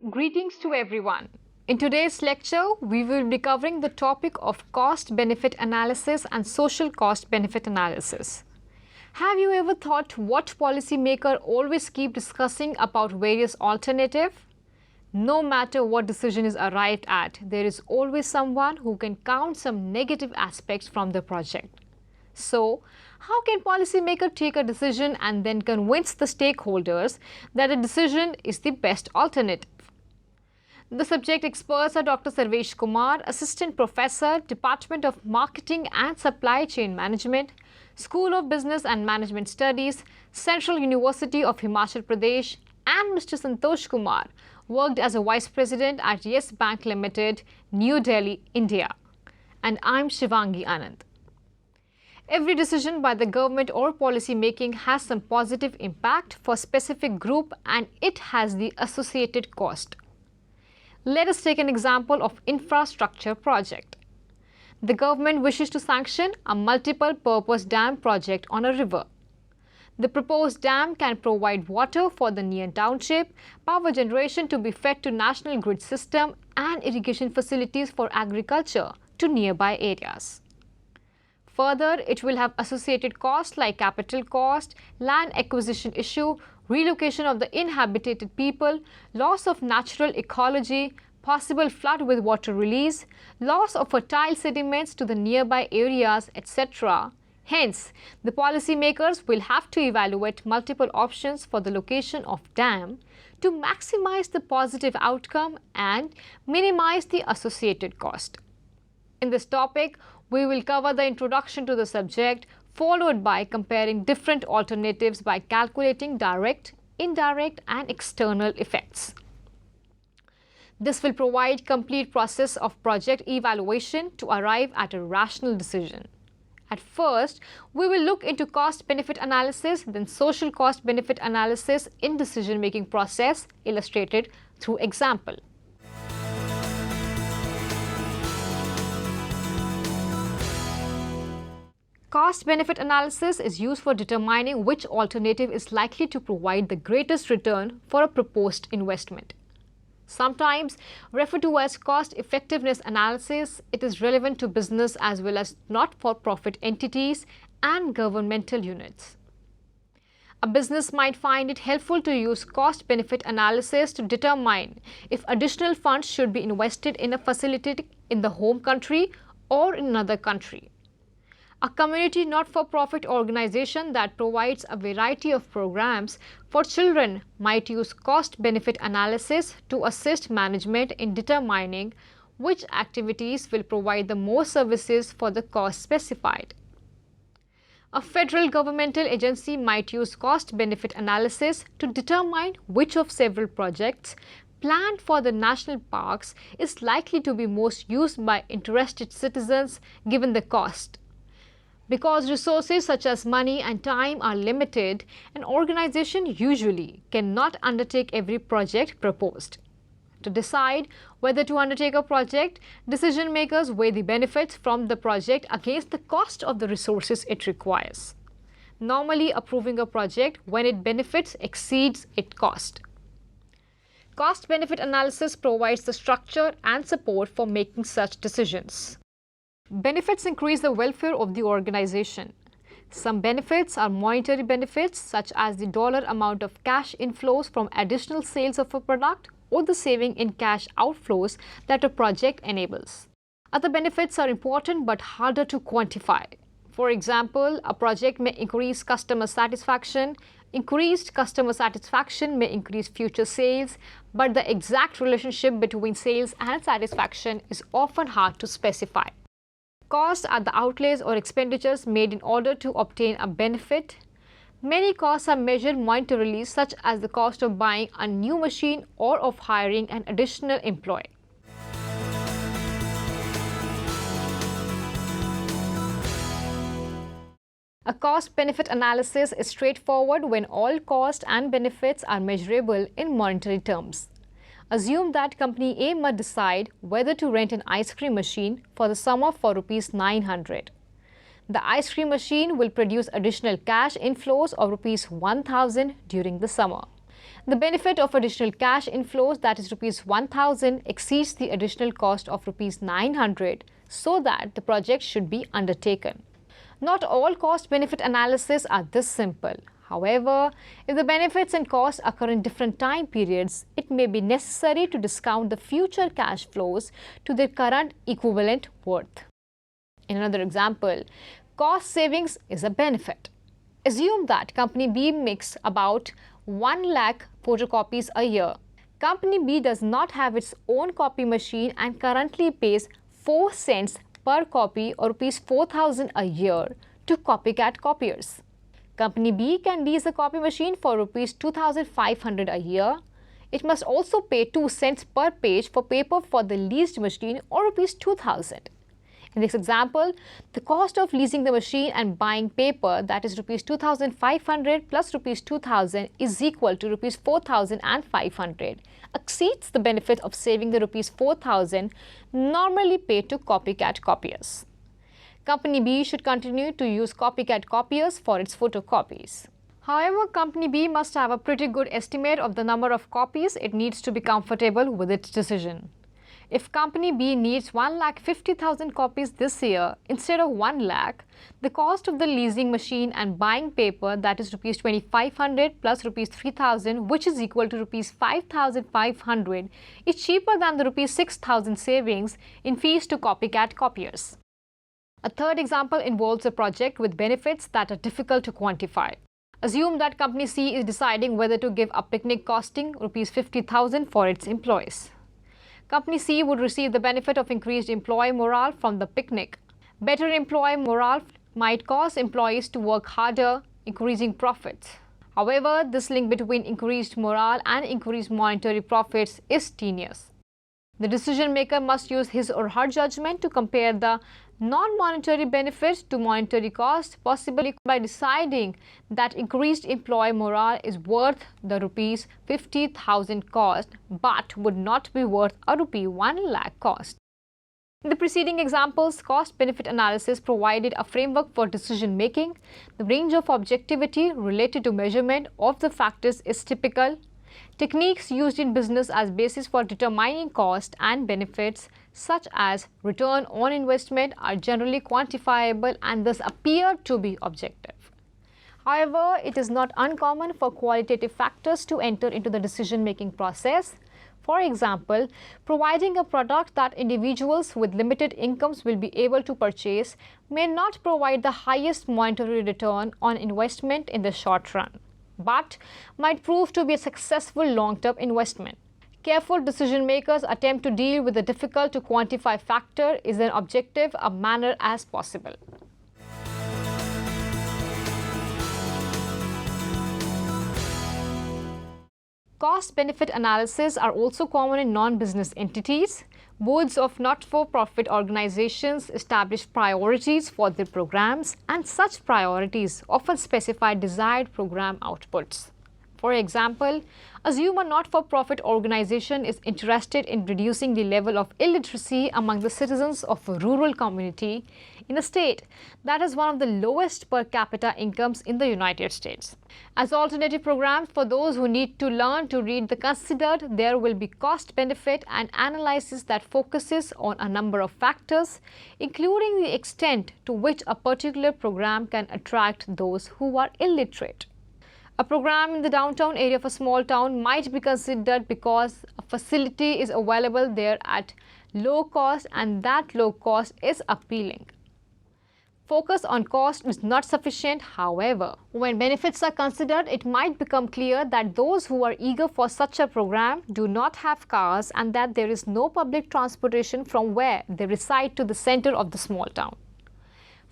Greetings to everyone. In today's lecture, we will be covering the topic of cost-benefit analysis and social cost-benefit analysis. Have you ever thought what policymaker always keep discussing about various alternatives? No matter what decision is arrived at, there is always someone who can count some negative aspects from the project. So, how can policymaker take a decision and then convince the stakeholders that a decision is the best alternative? The subject experts are Dr. Sarvesh Kumar, Assistant Professor, Department of Marketing and Supply Chain Management, School of Business and Management Studies, Central University of Himachal Pradesh, and Mr. Santosh Kumar, worked as a Vice President at Yes Bank Limited, New Delhi, India. And I'm Shivangi Anand. Every decision by the government or policy making has some positive impact for a specific group and it has the associated cost. Let us take an example of infrastructure project. The government wishes to sanction a multiple-purpose dam project on a river. The proposed dam can provide water for the near township, power generation to be fed to national grid system and irrigation facilities for agriculture to nearby areas. Further, it will have associated costs like capital cost, land acquisition issue, relocation of the inhabited people, loss of natural ecology, possible flood with water release, loss of fertile sediments to the nearby areas, etc. Hence, the policymakers will have to evaluate multiple options for the location of dam to maximize the positive outcome and minimize the associated cost. In this topic, we will cover the introduction to the subject, followed by comparing different alternatives by calculating direct, indirect and external effects. This will provide complete process of project evaluation to arrive at a rational decision. At first, we will look into cost-benefit analysis, then social cost-benefit analysis in decision-making process illustrated through example. Cost-benefit analysis is used for determining which alternative is likely to provide the greatest return for a proposed investment. Sometimes referred to as cost-effectiveness analysis, it is relevant to business as well as not-for-profit entities and governmental units. A business might find it helpful to use cost-benefit analysis to determine if additional funds should be invested in a facility in the home country or in another country. A community not-for-profit organization that provides a variety of programs for children might use cost-benefit analysis to assist management in determining which activities will provide the most services for the cost specified. A federal governmental agency might use cost-benefit analysis to determine which of several projects planned for the national parks is likely to be most used by interested citizens given the cost. Because resources such as money and time are limited, an organization usually cannot undertake every project proposed. To decide whether to undertake a project, decision makers weigh the benefits from the project against the cost of the resources it requires, normally approving a project when its benefits exceeds its cost. Cost-benefit analysis provides the structure and support for making such decisions. Benefits increase the welfare of the organization. Some benefits are monetary benefits such as the dollar amount of cash inflows from additional sales of a product or the saving in cash outflows that a project enables. Other benefits are important but harder to quantify. For example, a project may increase customer satisfaction. Increased customer satisfaction may increase future sales, but the exact relationship between sales and satisfaction is often hard to specify. Costs are the outlays or expenditures made in order to obtain a benefit. Many costs are measured monetarily, such as the cost of buying a new machine or of hiring an additional employee. A cost-benefit analysis is straightforward when all costs and benefits are measurable in monetary terms. Assume that company A must decide whether to rent an ice cream machine for the sum of Rs 900. The ice cream machine will produce additional cash inflows of Rs 1000 during the summer. The benefit of additional cash inflows, that is rupees 1000, exceeds the additional cost of rupees 900, so that the project should be undertaken. Not all cost-benefit analyses are this simple. However, if the benefits and costs occur in different time periods, it may be necessary to discount the future cash flows to their current equivalent worth. In another example, cost savings is a benefit. Assume that Company B makes about 1 lakh photocopies a year. Company B does not have its own copy machine and currently pays 4 cents per copy or rupees 4,000 a year to Copycat Copiers. Company B can lease a copy machine for rupees 2,500 a year. It must also pay 2 cents per page for paper for the leased machine or rupees 2,000. In this example, the cost of leasing the machine and buying paper, that is rupees 2,500 plus rupees 2,000, is equal to rupees 4,500, exceeds the benefit of saving the rupees 4,000 normally paid to Copycat Copiers. Company B should continue to use Copycat Copiers for its photocopies. However, Company B must have a pretty good estimate of the number of copies it needs to be comfortable with its decision. If Company B needs 1,50,000 copies this year instead of 1 lakh, the cost of the leasing machine and buying paper, that is rupees 2,500 plus rupees 3,000, which is equal to rupees 5,500, is cheaper than the rupees 6,000 savings in fees to Copycat Copiers. A third example involves a project with benefits that are difficult to quantify. Assume that Company C is deciding whether to give a picnic costing rupees 50,000 for its employees. Company C would receive the benefit of increased employee morale from the picnic. Better employee morale might cause employees to work harder, increasing profits. However, this link between increased morale and increased monetary profits is tenuous. The decision maker must use his or her judgment to compare the non-monetary benefits to monetary cost, possibly by deciding that increased employee morale is worth the rupees 50,000 cost but would not be worth a rupee 1 lakh cost. In the preceding examples, cost-benefit analysis provided a framework for decision making. The range of objectivity related to measurement of the factors is typical. Techniques used in business as basis for determining cost and benefits, such as return on investment, are generally quantifiable and thus appear to be objective. However, it is not uncommon for qualitative factors to enter into the decision-making process. For example, providing a product that individuals with limited incomes will be able to purchase may not provide the highest monetary return on investment in the short run, but might prove to be a successful long-term investment. Careful decision makers attempt to deal with the difficult to quantify factor in an objective manner as possible. Cost-benefit analyses are also common in non-business entities. Boards of not-for-profit organizations establish priorities for their programs, and such priorities often specify desired program outputs. For example, assume a not-for-profit organization is interested in reducing the level of illiteracy among the citizens of a rural community in a state that has one of the lowest per capita incomes in the United States. As alternative programs for those who need to learn to read the considered, there will be cost-benefit and analysis that focuses on a number of factors, including the extent to which a particular program can attract those who are illiterate. A program in the downtown area of a small town might be considered because a facility is available there at low cost and that low cost is appealing. Focus on cost is not sufficient. However, when benefits are considered, it might become clear that those who are eager for such a program do not have cars and that there is no public transportation from where they reside to the center of the small town.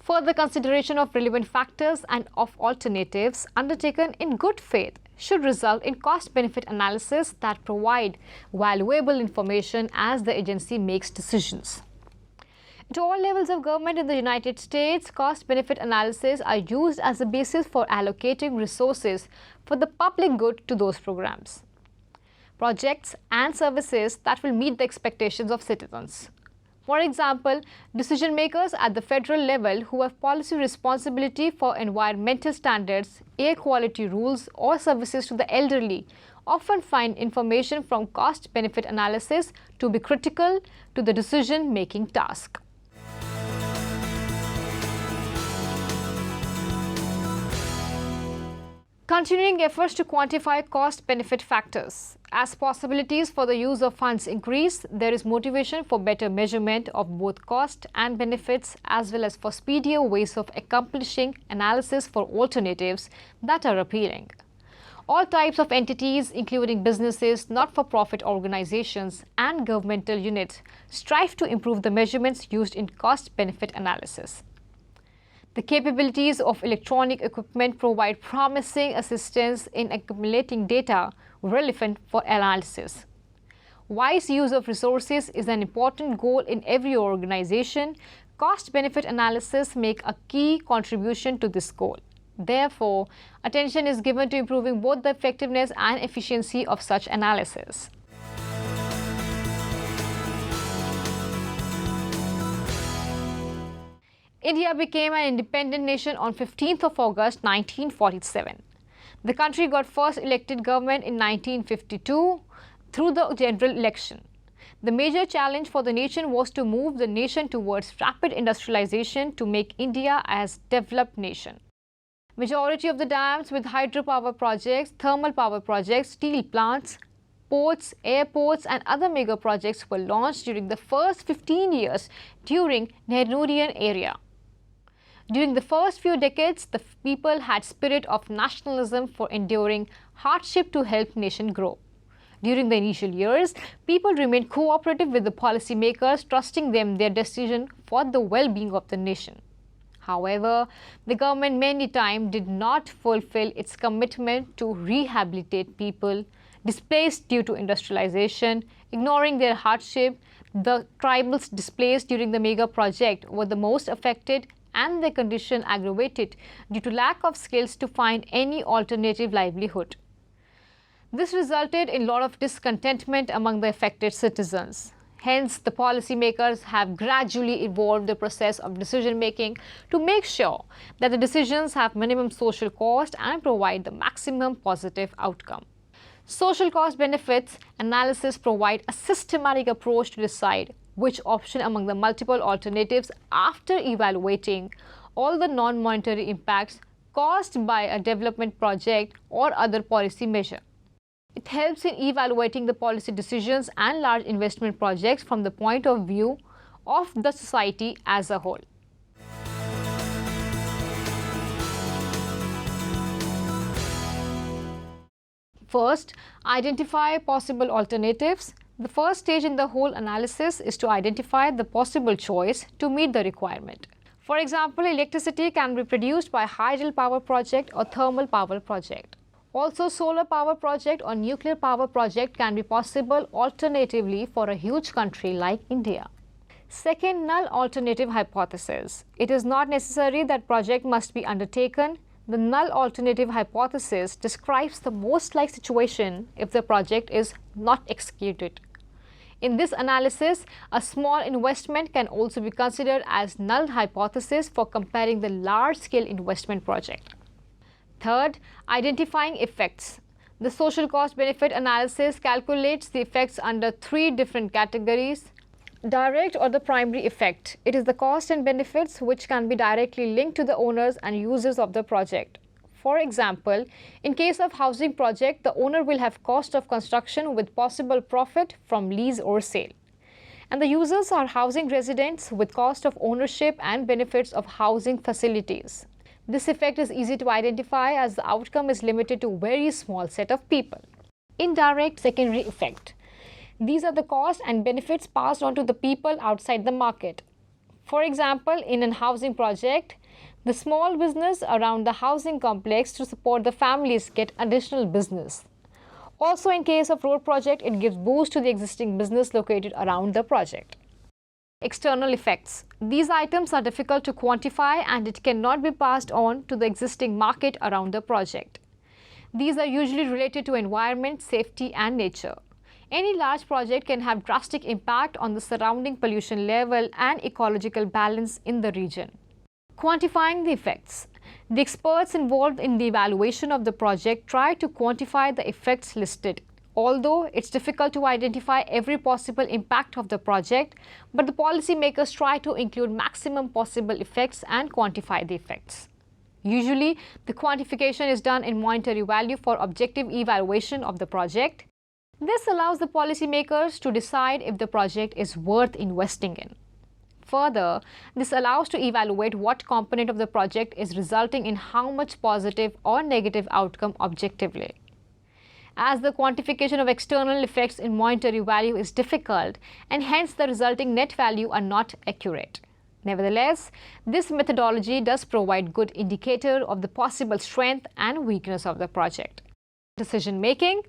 Further consideration of relevant factors and of alternatives undertaken in good faith should result in cost-benefit analysis that provide valuable information as the agency makes decisions. At all levels of government in the United States, cost-benefit analyses are used as a basis for allocating resources for the public good to those programs, projects and services that will meet the expectations of citizens. For example, decision makers at the federal level who have policy responsibility for environmental standards, air quality rules, or services to the elderly often find information from cost-benefit analysis to be critical to the decision-making task. Continuing efforts to quantify cost-benefit factors. As possibilities for the use of funds increase, there is motivation for better measurement of both cost and benefits, as well as for speedier ways of accomplishing analysis for alternatives that are appealing. All types of entities, including businesses, not-for-profit organizations, and governmental units, strive to improve the measurements used in cost-benefit analysis. The capabilities of electronic equipment provide promising assistance in accumulating data relevant for analysis. Wise use of resources is an important goal in every organization. Cost-benefit analysis make a key contribution to this goal. Therefore, attention is given to improving both the effectiveness and efficiency of such analysis. India became an independent nation on 15th of August 1947. The country got first elected government in 1952 through the general election. The major challenge for the nation was to move the nation towards rapid industrialization to make India as developed nation. Majority of the dams with hydropower projects, thermal power projects, steel plants, ports, airports and other mega projects were launched during the first 15 years during Nehruvian era. During the first few decades, the people had spirit of nationalism for enduring hardship to help nation grow. During the initial years, people remained cooperative with the policymakers, trusting them their decision for the well-being of the nation. However, the government many times did not fulfill its commitment to rehabilitate people displaced due to industrialization, ignoring their hardship. The tribals displaced during the mega project were the most affected and their condition aggravated due to lack of skills to find any alternative livelihood. This resulted in a lot of discontentment among the affected citizens. Hence, the policymakers have gradually evolved the process of decision-making to make sure that the decisions have minimum social cost and provide the maximum positive outcome. Social cost benefits analysis provide a systematic approach to decide which option among the multiple alternatives after evaluating all the non-monetary impacts caused by a development project or other policy measure. It helps in evaluating the policy decisions and large investment projects from the point of view of the society as a whole. First, identify possible alternatives. The first stage in the whole analysis is to identify the possible choice to meet the requirement. For example, electricity can be produced by hydel power project or thermal power project. Also, solar power project or nuclear power project can be possible alternatively for a huge country like India. Second, null alternative hypothesis. It is not necessary that project must be undertaken. The null alternative hypothesis describes the most likely situation if the project is not executed. In this analysis, a small investment can also be considered as null hypothesis for comparing the large-scale investment project. Third, identifying effects. The social cost benefit analysis calculates the effects under three different categories. Direct or the primary effect. It is the cost and benefits which can be directly linked to the owners and users of the project. For example, in case of housing project, the owner will have cost of construction with possible profit from lease or sale. And the users are housing residents with cost of ownership and benefits of housing facilities. This effect is easy to identify as the outcome is limited to a very small set of people. Indirect secondary effect. These are the costs and benefits passed on to the people outside the market. For example, in a housing project, the small business around the housing complex to support the families get additional business. Also, in case of road project, it gives boost to the existing business located around the project. External effects. These items are difficult to quantify and it cannot be passed on to the existing market around the project. These are usually related to environment, safety and nature. Any large project can have drastic impact on the surrounding pollution level and ecological balance in the region. Quantifying the effects. The experts involved in the evaluation of the project try to quantify the effects listed. Although it's difficult to identify every possible impact of the project, but the policymakers try to include maximum possible effects and quantify the effects. Usually, the quantification is done in monetary value for objective evaluation of the project. This allows the policymakers to decide if the project is worth investing in. Further, this allows to evaluate what component of the project is resulting in how much positive or negative outcome objectively. As the quantification of external effects in monetary value is difficult and hence the resulting net value are not accurate. Nevertheless, this methodology does provide good indicator of the possible strength and weakness of the project. Decision making.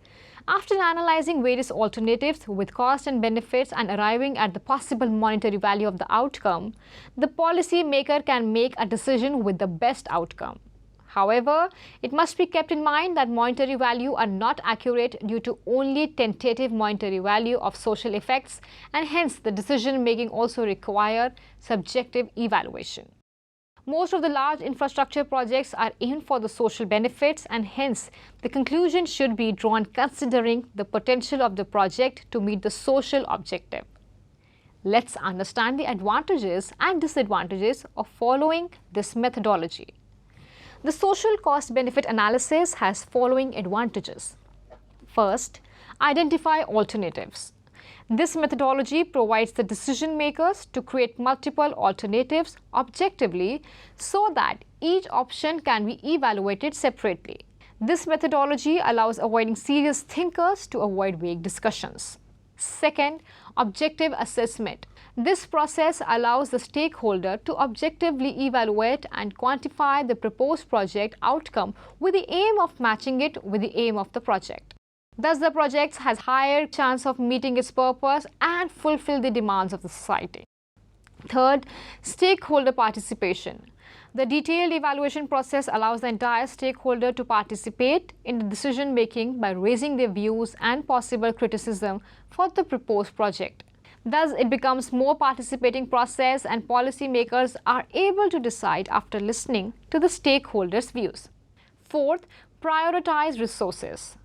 After analyzing various alternatives with cost and benefits and arriving at the possible monetary value of the outcome, the policy maker can make a decision with the best outcome. However, it must be kept in mind that monetary value are not accurate due to only tentative monetary value of social effects, and hence the decision making also require subjective evaluation. Most of the large infrastructure projects are aimed for the social benefits, and hence the conclusion should be drawn considering the potential of the project to meet the social objective. Let's understand the advantages and disadvantages of following this methodology. The social cost benefit analysis has following advantages. First, identify alternatives. This methodology provides the decision makers to create multiple alternatives objectively so that each option can be evaluated separately. This methodology allows avoiding serious thinkers to avoid vague discussions. Second, objective assessment. This process allows the stakeholder to objectively evaluate and quantify the proposed project outcome with the aim of matching it with the aim of the project. Thus, the project has higher chance of meeting its purpose and fulfill the demands of the society. Third, stakeholder participation. The detailed evaluation process allows the entire stakeholder to participate in the decision making by raising their views and possible criticism for the proposed project. Thus, it becomes more participating process and policymakers are able to decide after listening to the stakeholders' views. Fourth, prioritize resources.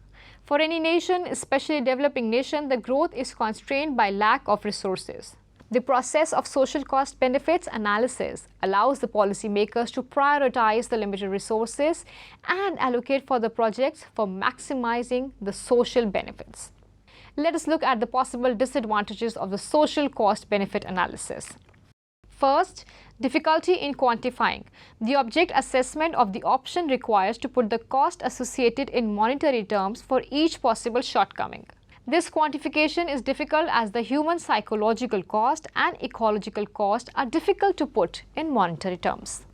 For any nation, especially developing nation, the growth is constrained by lack of resources. The process of social cost benefits analysis allows the policymakers to prioritize the limited resources and allocate for the projects for maximizing the social benefits. Let us look at the possible disadvantages of the social cost benefit analysis. First, difficulty in quantifying. The object assessment of the option requires to put the cost associated in monetary terms for each possible shortcoming. This quantification is difficult as the human psychological cost and ecological cost are difficult to put in monetary terms.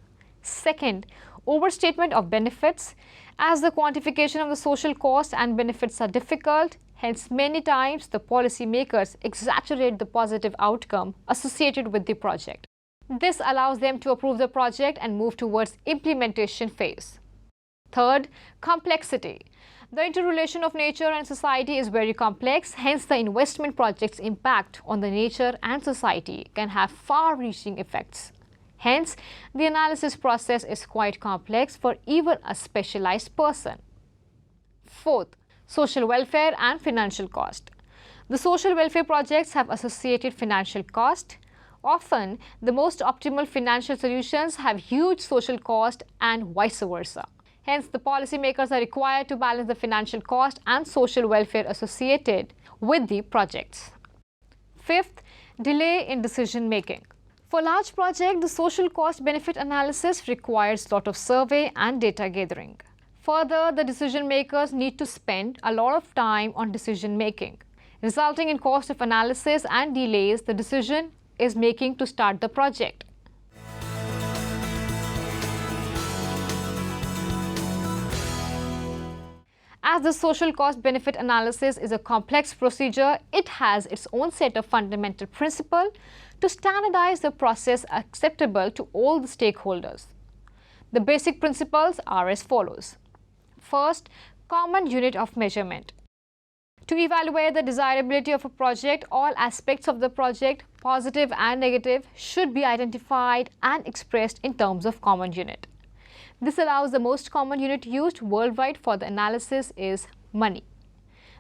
Second, overstatement of benefits. As the quantification of the social cost and benefits are difficult, hence many times the policymakers exaggerate the positive outcome associated with the project. This allows them to approve the project and move towards implementation phase. Third, complexity. The interrelation of nature and society is very complex, hence the investment project's impact on the nature and society can have far-reaching effects. Hence, the analysis process is quite complex for even a specialized person. Fourth, social welfare and financial cost. The social welfare projects have associated financial cost. Often, the most optimal financial solutions have huge social cost and vice versa. Hence, the policymakers are required to balance the financial cost and social welfare associated with the projects. Fifth, delay in decision making. For large projects, the social cost benefit analysis requires a lot of survey and data gathering. Further, the decision makers need to spend a lot of time on decision making, resulting in cost of analysis and delays the decision is making to start the project. As the social cost benefit analysis is a complex procedure, it has its own set of fundamental principles to standardize the process acceptable to all the stakeholders. The basic principles are as follows. First, common unit of measurement. To evaluate the desirability of a project, all aspects of the project, positive and negative, should be identified and expressed in terms of common unit. This allows the most common unit used worldwide for the analysis is money.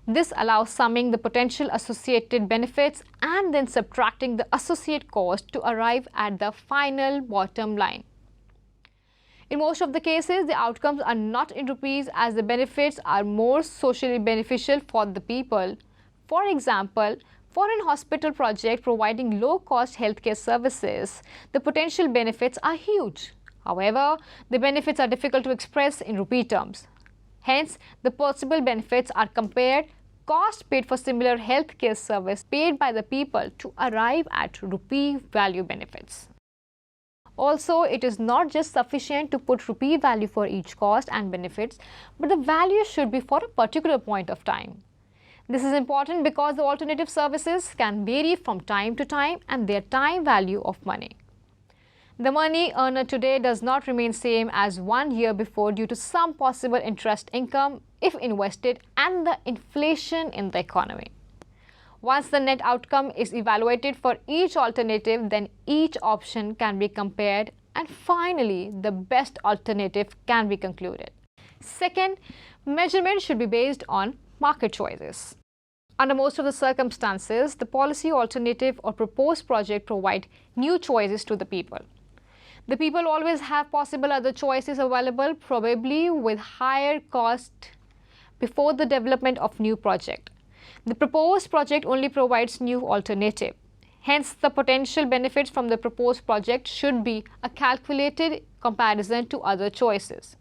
This allows summing the potential associated benefits and then subtracting the associated cost to arrive at the final bottom line. In most of the cases, the outcomes are not in rupees as the benefits are more socially beneficial for the people. For example, for an hospital project providing low-cost healthcare services, the potential benefits are huge. However, the benefits are difficult to express in rupee terms. Hence, the possible benefits are compared cost paid for similar healthcare service paid by the people to arrive at rupee value benefits. Also, it is not just sufficient to put rupee value for each cost and benefits, but the value should be for a particular point of time. This is important because the alternative services can vary from time to time and their time value of money. The money earned today does not remain same as 1 year before due to some possible interest income if invested and the inflation in the economy. Once the net outcome is evaluated for each alternative, then each option can be compared and finally the best alternative can be concluded. Second, measurement should be based on market choices. Under most of the circumstances, the policy alternative or proposed project provide new choices to the people. The people always have possible other choices available, probably with higher cost before the development of new project. The proposed project only provides new alternative. Hence, the potential benefits from the proposed project should be a calculated comparison to other choices.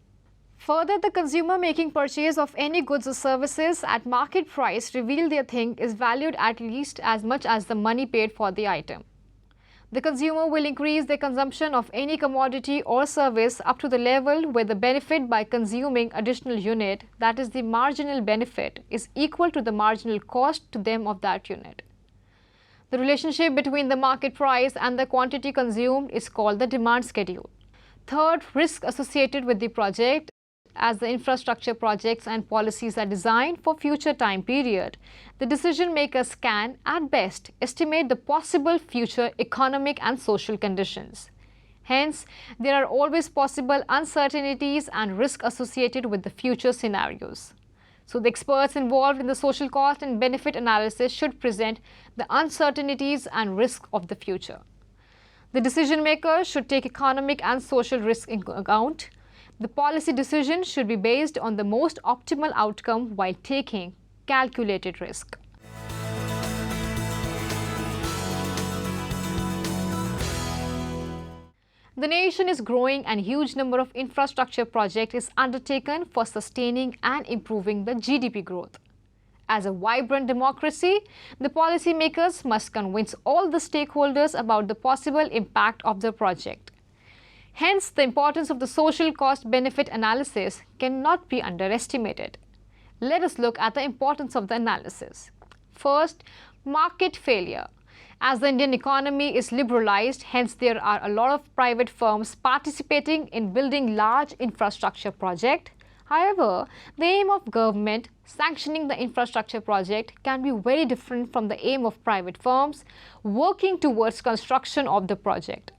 Further, the consumer making purchase of any goods or services at market price reveal their thing is valued at least as much as the money paid for the item. The consumer will increase their consumption of any commodity or service up to the level where the benefit by consuming additional unit, that is the marginal benefit, is equal to the marginal cost to them of that unit. The relationship between the market price and the quantity consumed is called the demand schedule. Third, risk associated with the project. As the infrastructure projects and policies are designed for future time period, the decision makers can, at best, estimate the possible future economic and social conditions. Hence, there are always possible uncertainties and risk associated with the future scenarios. So, the experts involved in the social cost and benefit analysis should present the uncertainties and risk of the future. The decision makers should take economic and social risk into account. The policy decision should be based on the most optimal outcome while taking calculated risk. The nation is growing and a huge number of infrastructure projects is undertaken for sustaining and improving the GDP growth. As a vibrant democracy, the policymakers must convince all the stakeholders about the possible impact of the project. Hence, the importance of the social cost-benefit analysis cannot be underestimated. Let us look at the importance of the analysis. First, market failure. As the Indian economy is liberalized, hence there are a lot of private firms participating in building large infrastructure projects. However, the aim of government sanctioning the infrastructure project can be very different from the aim of private firms working towards construction of the project.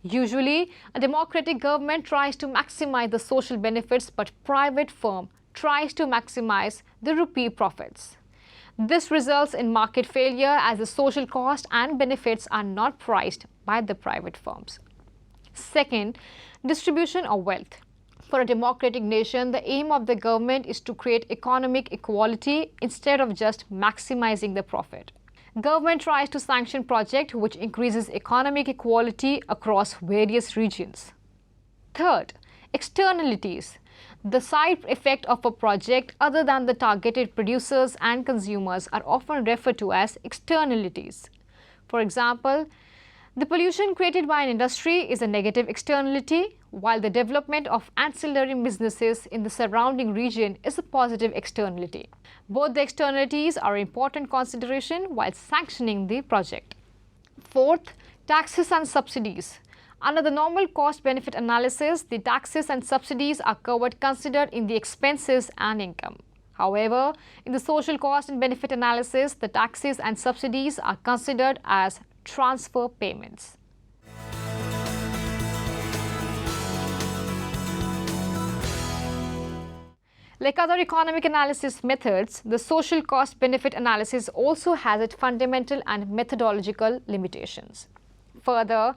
Usually, a democratic government tries to maximize the social benefits, but private firm tries to maximize the rupee profits. This results in market failure as the social cost and benefits are not priced by the private firms. Second, distribution of wealth. For a democratic nation, the aim of the government is to create economic equality instead of just maximizing the profit. Government tries to sanction project which increases economic equality across various regions. Third, externalities. The side effect of a project other than the targeted producers and consumers are often referred to as externalities. For example, the pollution created by an industry is a negative externality, while the development of ancillary businesses in the surrounding region is a positive externality. Both the externalities are an important consideration while sanctioning the project. Fourth, taxes and subsidies. Under the normal cost-benefit analysis, the taxes and subsidies are considered in the expenses and income. However, in the social cost and benefit analysis, the taxes and subsidies are considered as transfer payments. Like other economic analysis methods, the social cost benefit analysis also has its fundamental and methodological limitations. Further,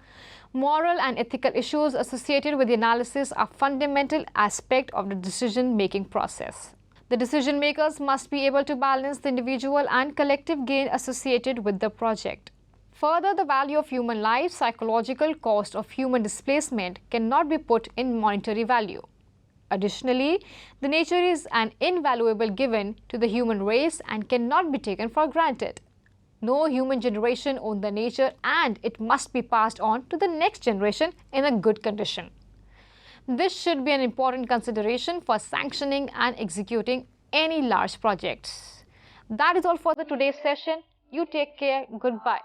moral and ethical issues associated with the analysis are fundamental aspect of the decision-making process. The decision makers must be able to balance the individual and collective gain associated with the project. Further, the value of human life, psychological cost of human displacement cannot be put in monetary value. Additionally, the nature is an invaluable given to the human race and cannot be taken for granted. No human generation owns the nature and it must be passed on to the next generation in a good condition. This should be an important consideration for sanctioning and executing any large projects. That is all for the today's session. You take care. Goodbye.